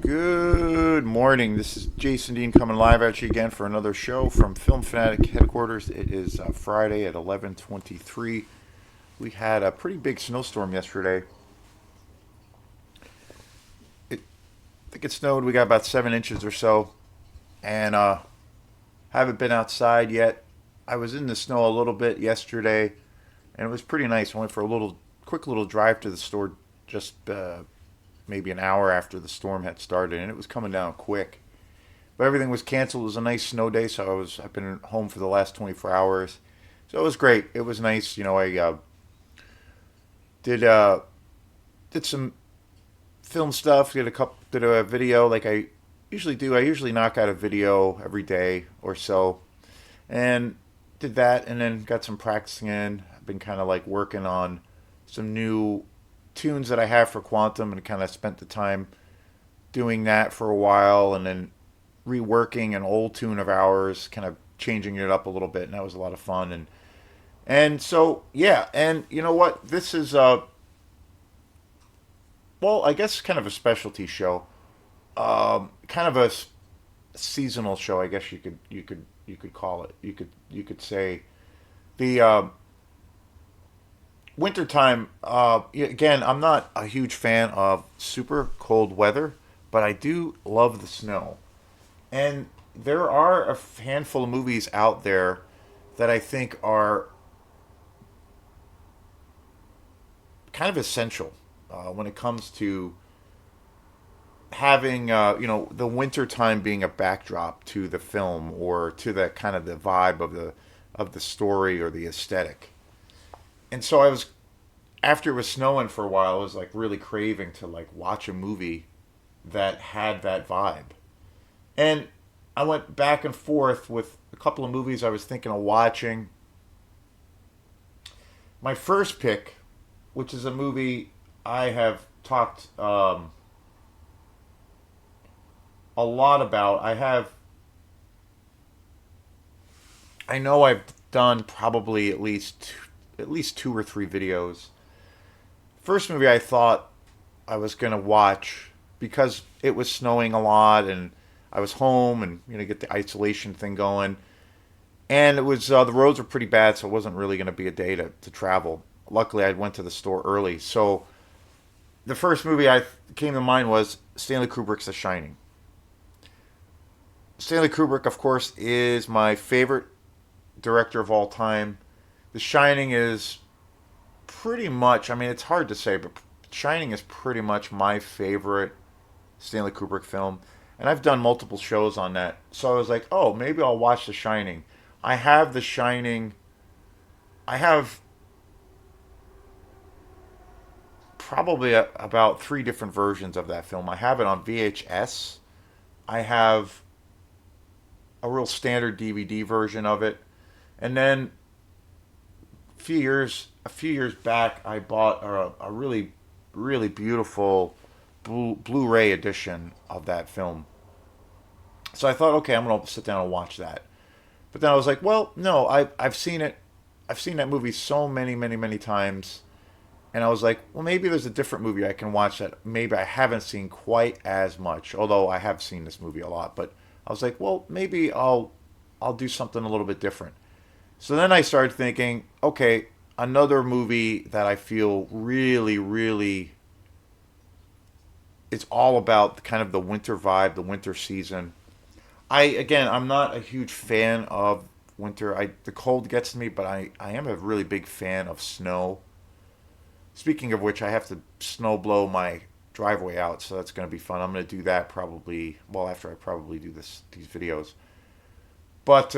Good morning. This is Jason Dean coming live at you again for another show from Film Fanatic headquarters. It is Friday at 11:23. We had a pretty big snowstorm yesterday. I think it snowed. We got about 7 inches or so, and haven't been outside yet. I was in the snow a little bit yesterday, and it was pretty nice. I went for a quick little drive to the store just maybe an hour after the storm had started, and it was coming down quick. But everything was canceled. It was a nice snow day, so I've been home for the last 24 hours, so it was great. It was nice. I did did some film stuff. Did a video like I usually do. I usually knock out a video every day or so, and did that, and then got some practicing in. I've been kind of like working on some new tunes that I have for Quantum, and kind of spent the time doing that for a while, and then reworking an old tune of ours, kind of changing it up a little bit, and that was a lot of fun. And so yeah, and you know what? This is well, I guess kind of a specialty show, kind of a seasonal show, I guess you could call it. You could say the wintertime. Again, I'm not a huge fan of super cold weather, but I do love the snow. And there are a handful of movies out there that I think are kind of essential when it comes to having the winter time being a backdrop to the film or to the kind of the vibe of the story or the aesthetic. And so I was, after it was snowing for a while, I was like really craving to like watch a movie that had that vibe. And I went back and forth with a couple of movies I was thinking of watching. My first pick, which is a movie I have talked a lot about. I know I've done probably at least two or three videos. First movie I thought I was gonna watch because it was snowing a lot and I was home and get the isolation thing going. And it was the roads were pretty bad, so it wasn't really going to be a day to travel. Luckily, I went to the store early, so the first movie I came to mind was Stanley Kubrick's The Shining. Stanley Kubrick, of course, is my favorite director of all time. The Shining is pretty much, I mean, it's hard to say, but Shining is pretty much my favorite Stanley Kubrick film. And I've done multiple shows on that. So I was like, oh, maybe I'll watch The Shining. I have The Shining. I have probably about three different versions of that film. I have it on VHS. I have a real standard DVD version of it. And then a few years back, I bought a really, really beautiful Blu-ray edition of that film. So I thought, okay, I'm gonna sit down and watch that. But then I was like, well, no, I've seen it. I've seen that movie so many, many, many times, and I was like, well, maybe there's a different movie I can watch that maybe I haven't seen quite as much. Although I have seen this movie a lot, but I was like, well, maybe I'll do something a little bit different. So then I started thinking, okay, another movie that I feel really, really, it's all about kind of the winter vibe, the winter season. I'm not a huge fan of winter. The cold gets to me, but I am a really big fan of snow. Speaking of which, I have to snow blow my driveway out, so that's going to be fun. I'm going to do that probably well after I probably do these videos. But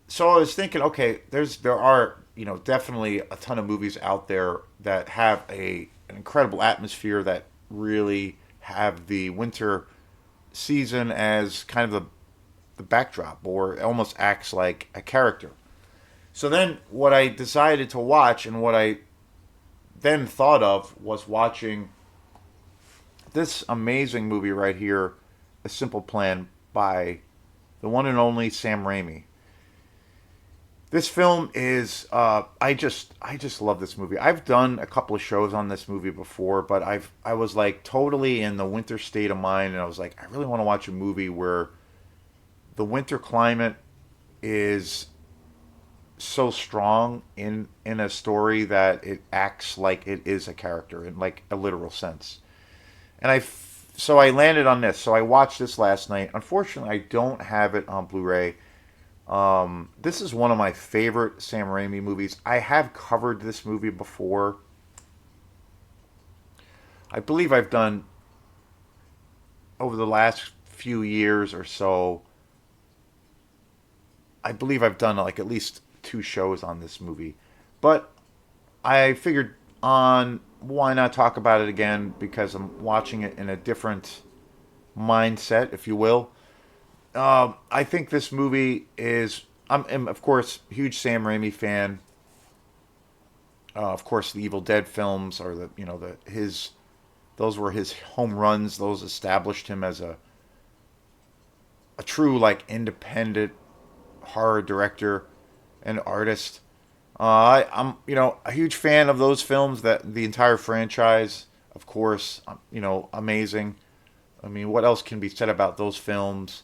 so I was thinking, okay, there are definitely a ton of movies out there that have an incredible atmosphere that really have the winter season as kind of the backdrop or it almost acts like a character. So then what I decided to watch and what I then thought of was watching this amazing movie right here, A Simple Plan by the one and only Sam Raimi. This film is I just love this movie. I've done a couple of shows on this movie before, but I was like totally in the winter state of mind, and I was like, I really want to watch a movie where the winter climate is so strong in a story that it acts like it is a character in like a literal sense. And so I landed on this. So I watched this last night. Unfortunately, I don't have it on Blu-ray. This is one of my favorite Sam Raimi movies. I have covered this movie before. I believe I've done over the last few years or so. I believe I've done like at least two shows on this movie. But I figured on why not talk about it again because I'm watching it in a different mindset, if you will. I think this movie is. I'm of course a huge Sam Raimi fan. Of course, the Evil Dead films are the the his those were his home runs. Those established him as a true like independent horror director and artist. I'm a huge fan of those films. That the entire franchise, of course, amazing. I mean, what else can be said about those films?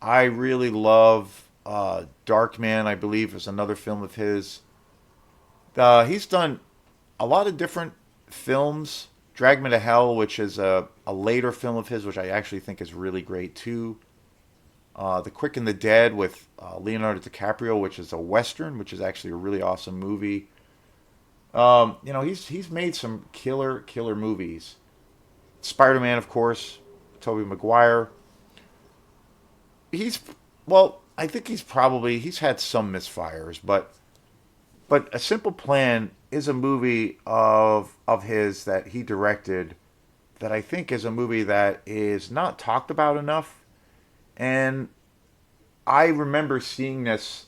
I really love Darkman. I believe is another film of his. He's done a lot of different films. Drag Me to Hell, which is a later film of his, which I actually think is really great too. The Quick and the Dead with Leonardo DiCaprio, which is a western, which is actually a really awesome movie. He's made some killer movies. Spider Man, of course, Tobey Maguire. He's well, I think he's had some misfires, but A Simple Plan is a movie of his that he directed that I think is a movie that is not talked about enough. And I remember seeing this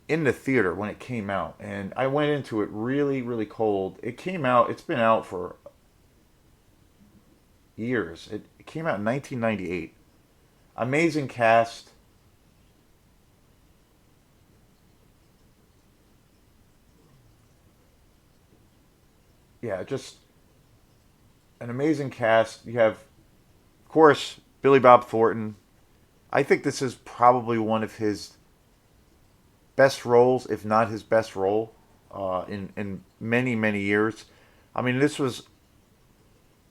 in the theater when it came out, and I went into it really cold. It came out. It's been out for years. It came out in 1998. Amazing cast. Yeah, just an amazing cast. You have, of course, Billy Bob Thornton. I think this is probably one of his best roles, if not his best role, in many years. I mean, this was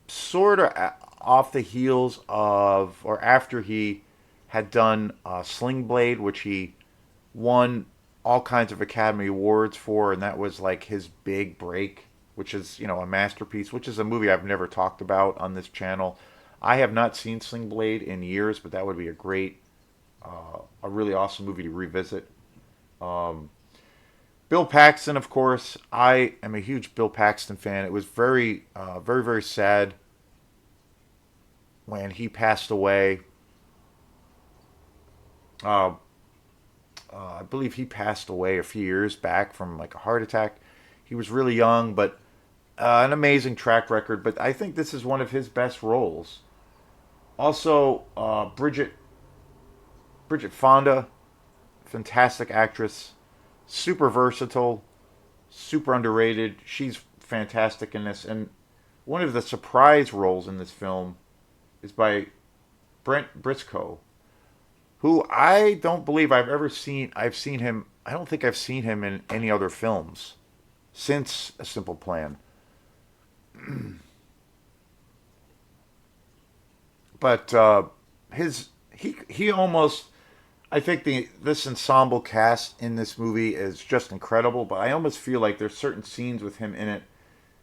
sort of off the heels of, or after he had done Sling Blade, which he won all kinds of Academy Awards for, and that was like his big break, which is a masterpiece, which is a movie I've never talked about on this channel. I have not seen Sling Blade in years, but that would be a really awesome movie to revisit. Um, Bill Paxton, of course, I am a huge Bill Paxton fan. It was very sad when he passed away. Uh, I believe he passed away a few years back from like a heart attack. He was really young, but an amazing track record. But I think this is one of his best roles. Also, Bridget Fonda, fantastic actress, super versatile, super underrated. She's fantastic in this. And one of the surprise roles in this film is by Brent Briscoe, who I don't believe I've ever seen. I've seen him. I don't think I've seen him in any other films since A Simple Plan. But he almost. I think this ensemble cast in this movie is just incredible. But I almost feel like there's certain scenes with him in it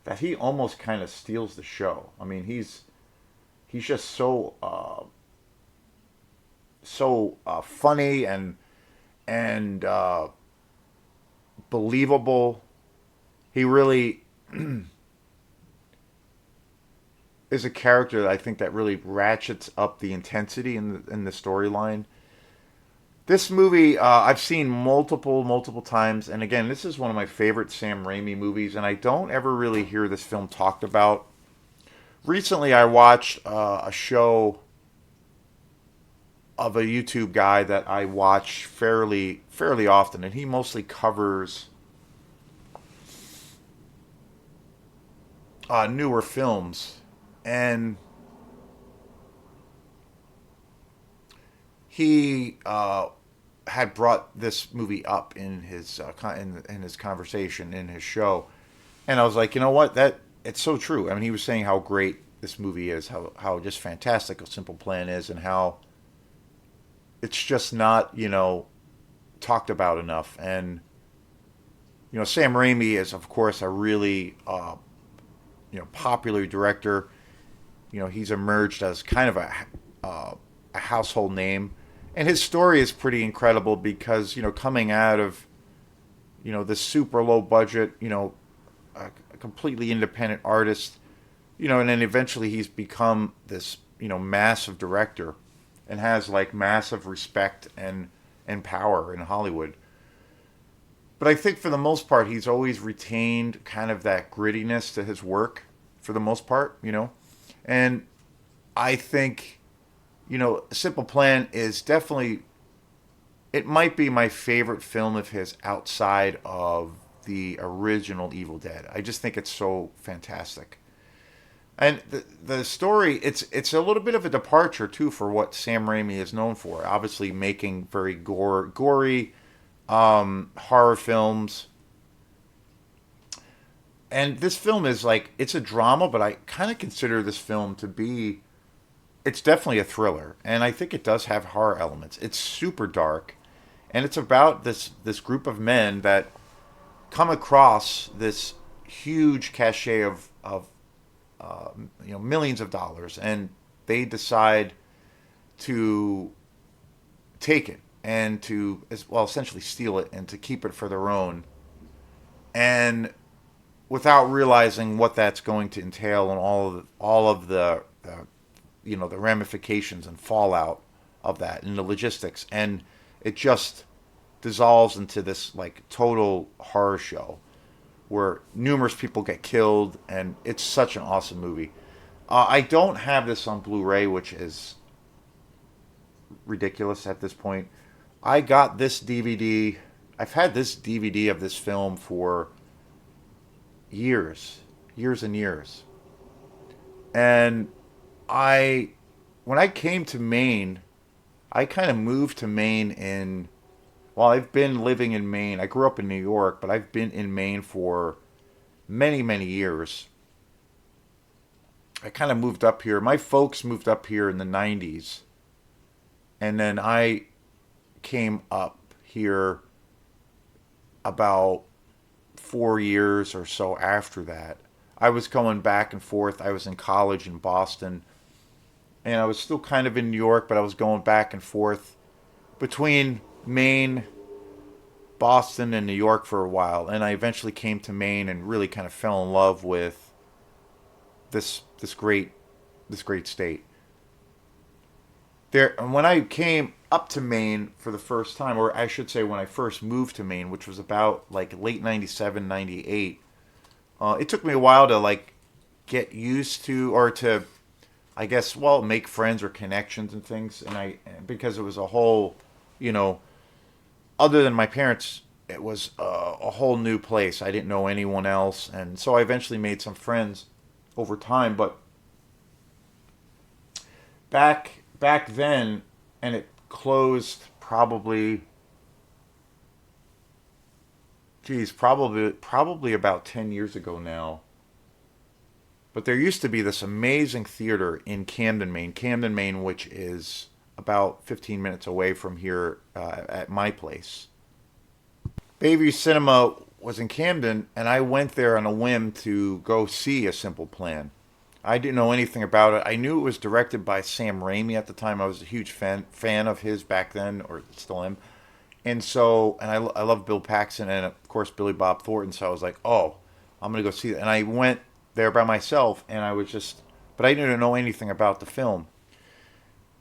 that he almost kind of steals the show. I mean, he's just so funny and believable. He really is a character that I think that really ratchets up the intensity in the storyline. This movie I've seen multiple times, and again, this is one of my favorite Sam Raimi movies, and I don't ever really hear this film talked about. Recently, I watched a show of a YouTube guy that I watch fairly often, and he mostly covers newer films. And he had brought this movie up in his in his conversation in his show, and I was like, you know what, that it's so true. I mean, he was saying how great this movie is, how just fantastic A Simple Plan is, and how it's just not talked about enough. And Sam Raimi is of course a really popular director. He's emerged as kind of a household name, and his story is pretty incredible because coming out of this super low budget, a completely independent artist, and then eventually he's become this massive director and has like massive respect and power in Hollywood. But I think for the most part, he's always retained kind of that grittiness to his work for the most part. And I think, Simple Plan is definitely, it might be my favorite film of his outside of the original Evil Dead. I just think it's so fantastic. And the story, it's a little bit of a departure too for what Sam Raimi is known for. Obviously, making very gory horror films. And this film is like, it's a drama, but I kind of consider this film to be, it's definitely a thriller, and I think it does have horror elements. It's super dark, and it's about this group of men that come across this huge cachet of millions of dollars, and they decide to take it and to, as well, essentially steal it and to keep it for their own, and without realizing what that's going to entail and all of the the ramifications and fallout of that and the logistics, and it just dissolves into this like total horror show where numerous people get killed, and it's such an awesome movie. I don't have this on Blu-ray, which is ridiculous at this point. I got this DVD. I've had this DVD of this film for years and years. And I, when I came to Maine, I kind of moved to Maine in, well, I've been living in Maine. I grew up in New York, but I've been in Maine for many years. I kind of moved up here. My folks moved up here in the 90s. And then I came up here about 4 years or so after that. I was going back and forth. I was in college in Boston, and I was still kind of in New York, but I was going back and forth between Maine, Boston, and New York for a while. And I eventually came to Maine and really kind of fell in love with this great state. There, and when I came up to Maine for the first time, or I should say when I first moved to Maine, which was about like late 97, 98, it took me a while to like get used to, or to, I guess, well, make friends or connections and things. And because it was a whole, you know, other than my parents, it was a whole new place. I didn't know anyone else. And so I eventually made some friends over time. But back then, and it closed probably, probably about 10 years ago now. But there used to be this amazing theater in Camden, Maine, which is about 15 minutes away from here at my place. Bayview Cinema was in Camden, and I went there on a whim to go see A Simple Plan. I didn't know anything about it. I knew it was directed by Sam Raimi at the time. I was a huge fan of his back then, or still am. And so, and I love Bill Paxton and, of course, Billy Bob Thornton. So I was like, oh, I'm going to go see it. And I went there by myself, and I was just, but I didn't know anything about the film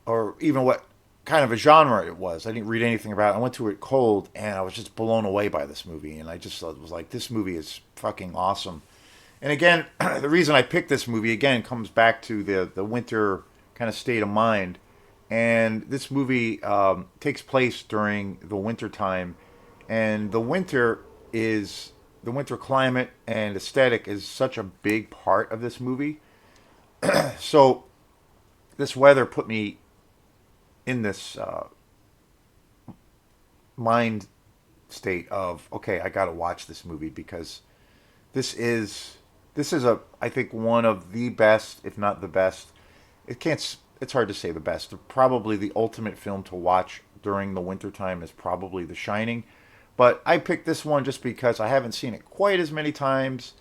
or even what kind of a genre it was. I didn't read anything about it. I went to it cold, and I was just blown away by this movie. And I just was like, this movie is fucking awesome. And again, the reason I picked this movie, again, comes back to the winter kind of state of mind. And this movie takes place during the winter time, and is the winter climate and aesthetic is such a big part of this movie. So this weather put me in this mind state of, okay, I got to watch this movie because this is this is a, I think, one of the best, if not the best. It can't. It's hard to say the best. Probably the ultimate film to watch during the wintertime is probably The Shining. But I picked this one just because I haven't seen it quite as many times,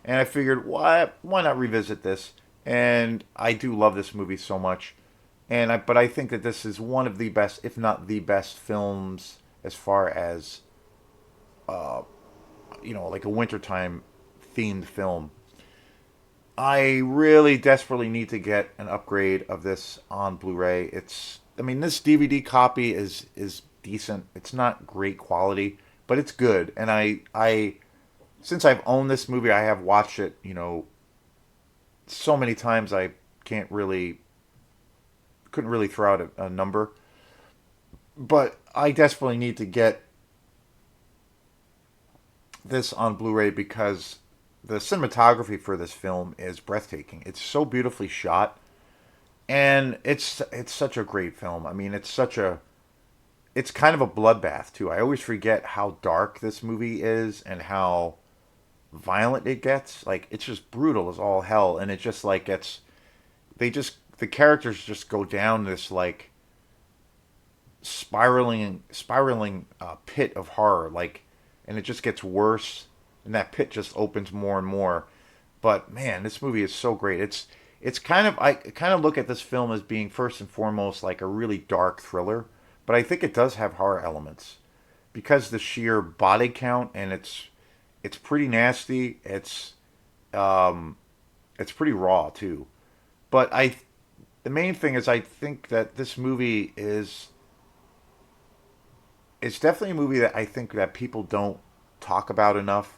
and I figured why not revisit this? And I do love this movie so much, but I think that this is one of the best, if not the best, films as far as like a wintertime themed film. I really desperately need to get an upgrade of this on Blu-ray. I mean, this DVD copy is decent. It's not great quality, but it's good. And since I've owned this movie, I have watched it, so many times I can't really couldn't really throw out a number. But I desperately need to get this on Blu-ray because the cinematography for this film is breathtaking. It's so beautifully shot, and it's such a great film. I mean, it's kind of a bloodbath too. I always forget how dark this movie is and how violent it gets. Like, it's just brutal as all hell, and it just like gets the characters just go down this like spiraling pit of horror, like, and it just gets worse, and that pit just opens more and more. But man, this movie is so great. It's kind of, I kind of look at this film as being first and foremost like a really dark thriller, but I think it does have horror elements because the sheer body count, and it's pretty nasty. It's pretty raw too. But the main thing is, I think that this movie is it's definitely a movie that I think that people don't talk about enough.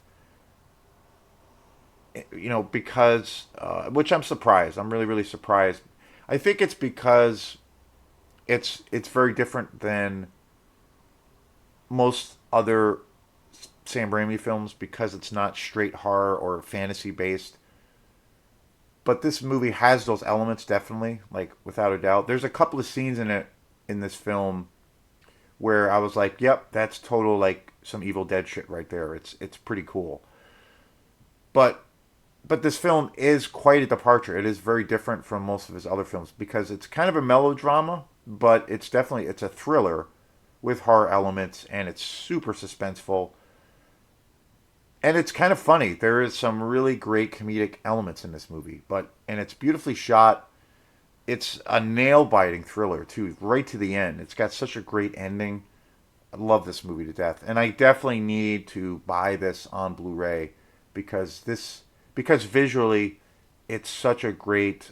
Because which I'm surprised. I'm really really surprised. I think it's because it's very different than most other Sam Raimi films because it's not straight horror or fantasy based. But this movie has those elements definitely, like without a doubt. There's a couple of scenes in this film where I was like, "Yep, that's total like some Evil Dead shit right there." It's pretty cool. But this film is quite a departure. It is very different from most of his other films because it's kind of a melodrama, but it's a thriller with horror elements, and it's super suspenseful, and it's kind of funny. There is some really great comedic elements in this movie, and it's beautifully shot. It's a nail biting thriller too, right to the end. It's got such a great ending. I love this movie to death, and I definitely need to buy this on Blu-ray because because visually, it's such a great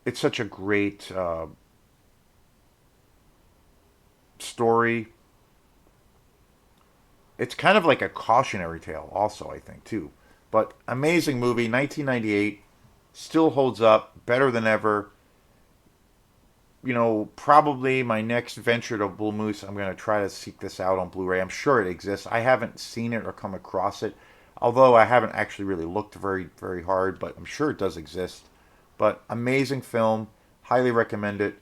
it's such a great story. It's kind of like a cautionary tale, also, I think too. But amazing movie, 1998, still holds up, better than ever. Probably my next venture to Blue Moose, I'm going to try to seek this out on Blu-ray. I'm sure it exists. I haven't seen it or come across it, although I haven't actually really looked very, very hard, but I'm sure it does exist. But amazing film, highly recommend it.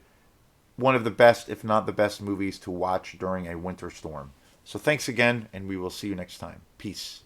One of the best, if not the best, movies to watch during a winter storm. So thanks again, and we will see you next time. Peace.